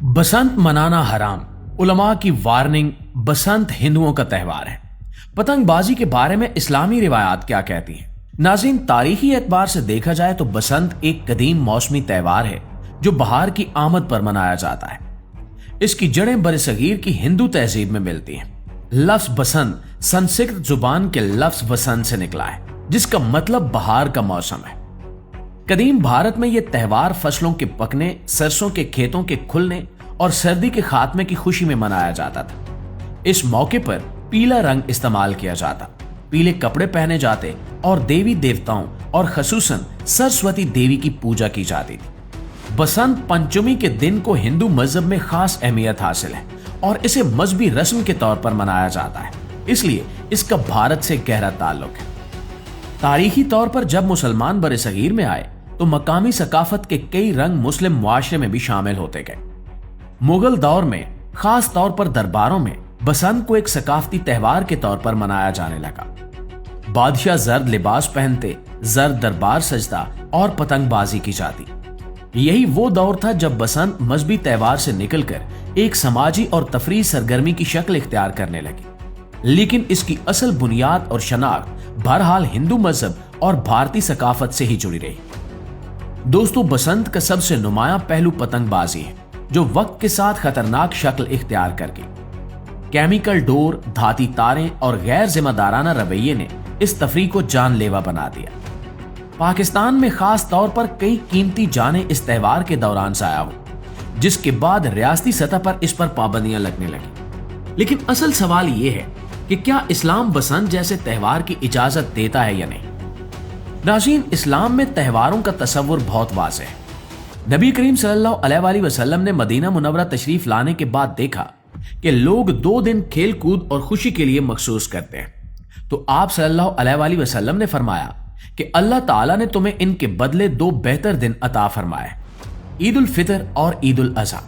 बसंत मनाना हराम, उलमा की वार्निंग। बसंत हिंदुओं का त्योहार है। पतंगबाजी के बारे में इस्लामी रिवायात क्या कहती हैं? नाज़रीन, तारीखी एतबार से देखा जाए तो बसंत एक कदीम मौसमी त्योहार है जो बहार की आमद पर मनाया जाता है। इसकी जड़ें बरसगीर की हिंदू तहजीब में मिलती हैं। लफ्ज बसंत संस्कृत जुबान के लफ्ज बसंत से निकला है, जिसका मतलब बहार का मौसम है। कदीम भारत में यह त्योहार फसलों के पकने, सरसों के खेतों के खुलने और सर्दी के खात्मे की खुशी में मनाया जाता था। इस मौके पर पीला रंग इस्तेमाल किया जाता, पीले कपड़े पहने जाते और देवी देवताओं और खसूसन सरस्वती देवी की पूजा की जाती थी। बसंत पंचमी के दिन को हिंदू मजहब में खास अहमियत हासिल है और इसे मजहबी रस्म के तौर पर मनाया जाता है, इसलिए इसका भारत से गहरा ताल्लुक है। तारीखी तौर पर जब मुसलमान बरसगीर में आए तो मकामी सकाफत के कई रंग मुस्लिम मुआशरे में भी शामिल होते गए। मुगल दौर में खास तौर पर दरबारों में बसंत को एक सकाफती त्योहार के तौर पर मनाया जाने लगा। बादशाह जर्द लिबास पहनते, जर्द दरबार सजता और पतंगबाजी की जाती। यही वो दौर था जब बसंत मजहबी त्योहार से निकलकर एक समाजी और तफरीह सरगर्मी की शक्ल इख्तियार करने लगी। लेकिन इसकी असल बुनियाद और शनाख्त बहरहाल हिंदू मजहब और भारतीय सकाफत से ही जुड़ी रही। दोस्तों, बसंत का सबसे नुमाया पहलू पतंगबाजी है, जो वक्त के साथ खतरनाक शक्ल इख्तियार कर गई। केमिकल डोर, धाती तारें और गैर जिम्मेदाराना रवैये ने इस तफरीह को जानलेवा बना दिया। पाकिस्तान में खास तौर पर कई कीमती जानें इस त्योहार के दौरान जाया हुई, जिसके बाद रियासती सतह पर इस पर पाबंदियां लगने लगी। लेकिन असल सवाल यह है कि क्या इस्लाम बसंत जैसे त्योहार की इजाजत देता है या नहीं? नाज़रीन, इस्लाम में त्योहारों का तस्वुर बहुत वाज़ेह है। नबी करीम सल्लल्लाहु अलैहि वसल्लम ने मदीना मुनव्वरा तशरीफ लाने के बाद देखा कि लोग 2 दिन खेल कूद और खुशी के लिए मखसूस करते हैं। तो आप सल्लल्लाहु अलैहि वसल्लम ने फरमाया कि अल्लाह ताला ने तुम्हें इनके बदले 2 बेहतर दिन अता फरमाए, ईद उल फितर और ईद उल अज़हा।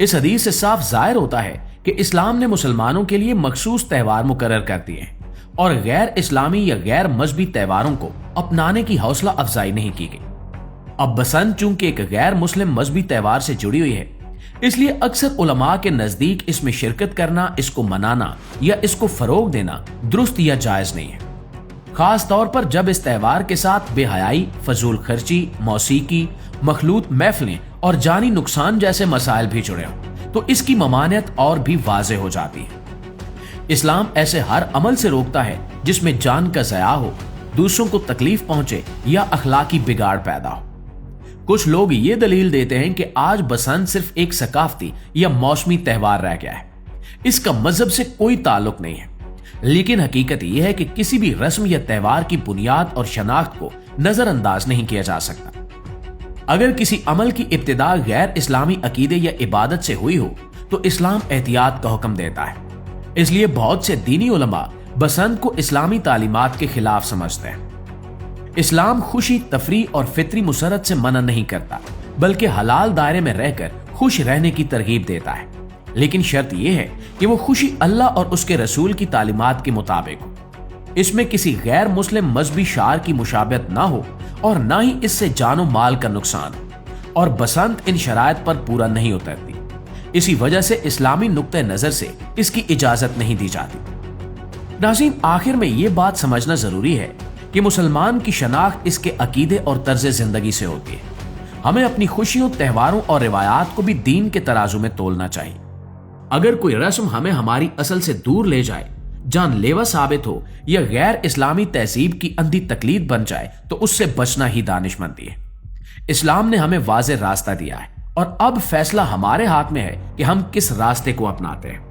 इस हदीस से साफ जाहिर होता है कि इस्लाम ने मुसलमानों के लिए मखसूस त्योहार मुकर्रर कर दिए हैं और गैर इस्लामी या गैर मजहबी त्योहारों को अपनाने की हौसला अफजाई नहीं की गई। अब बसंत चूंकि एक गैर मुस्लिम मजहबी त्योहार से जुड़ी हुई है, इसलिए अक्सर उलमा के नजदीक इसमें शिरकत करना, इसको मनाना या इसको फरोग देना दुरुस्त या जायज नहीं है। खास तौर पर जब इस त्योहार के साथ बेहयाई, फजूल खर्ची, मौसीकी, मखलूत महफिलें और जानी नुकसान जैसे मसाइल भी जुड़े हों, तो इसकी ममानियत और भी वाज़ेह हो जाती है। इस्लाम ऐसे हर अमल से रोकता है जिसमें जान का ज़या हो, दूसरों को तकलीफ पहुंचे या अखलाकी बिगाड़ पैदा हो। कुछ लोग ये दलील देते हैं कि आज बसंत सिर्फ एक सकाफती या मौसमी त्योहार रह गया है, इसका मजहब से कोई ताल्लुक नहीं है। लेकिन हकीकत यह है कि किसी भी रस्म या त्योहार की बुनियाद और शनाख्त को नजरअंदाज नहीं किया जा सकता। अगर किसी अमल की इब्तिदा गैर इस्लामी अकीदे या इबादत से हुई हो तो इस्लाम एहतियात का हुक्म देता है। इसलिए बहुत से दीनी उलमा बसंत को इस्लामी तालीमात के खिलाफ समझते हैं। इस्लाम खुशी, तफरीह और फितरी मुसरत से मना नहीं करता, बल्कि हलाल दायरे में रहकर खुश रहने की तरगीब देता है। लेकिन शर्त यह है कि वो खुशी अल्लाह और उसके रसूल की तालीमात के मुताबिक हो। इसमें किसी गैर मुस्लिम मजहबी शार की मुशाबहत ना हो और ना ही इससे जानो माल का नुकसान हो, और बसंत इन शराइत पर पूरा नहीं उतरती। इसी वजह से इस्लामी नुक्ते नजर से इसकी इजाजत नहीं दी जाती। नाज़रीन, आखिर में ये बात समझना जरूरी है कि मुसलमान की शनाख्त इसके अकीदे और तर्ज जिंदगी से होती है। हमें अपनी खुशियों, त्योहारों और रिवायात को भी दीन के तराजू में तोलना चाहिए। अगर कोई रस्म हमें हमारी असल से दूर ले जाए, जानलेवा साबित हो या गैर इस्लामी तहजीब की अंधी तकलीद बन जाए, तो उससे बचना ही दानिशमंदी है। इस्लाम ने हमें वाज़ेह रास्ता दिया है और अब फैसला हमारे हाथ में है कि हम किस रास्ते को अपनाते हैं।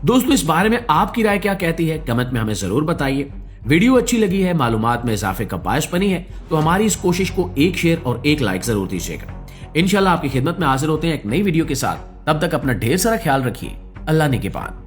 दोस्तों, इस बारे में आपकी राय क्या कहती है? कमेंट में हमें जरूर बताइए। वीडियो अच्छी लगी है, मालूमात में इजाफे का बायस बनी है, तो हमारी इस कोशिश को एक शेयर और एक लाइक जरूर दीजिएगा। इंशाल्लाह आपकी खिदमत में हाजिर होते हैं एक नई वीडियो के साथ। तब तक अपना ढेर सारा ख्याल रखिए। अल्लाह निगहबान।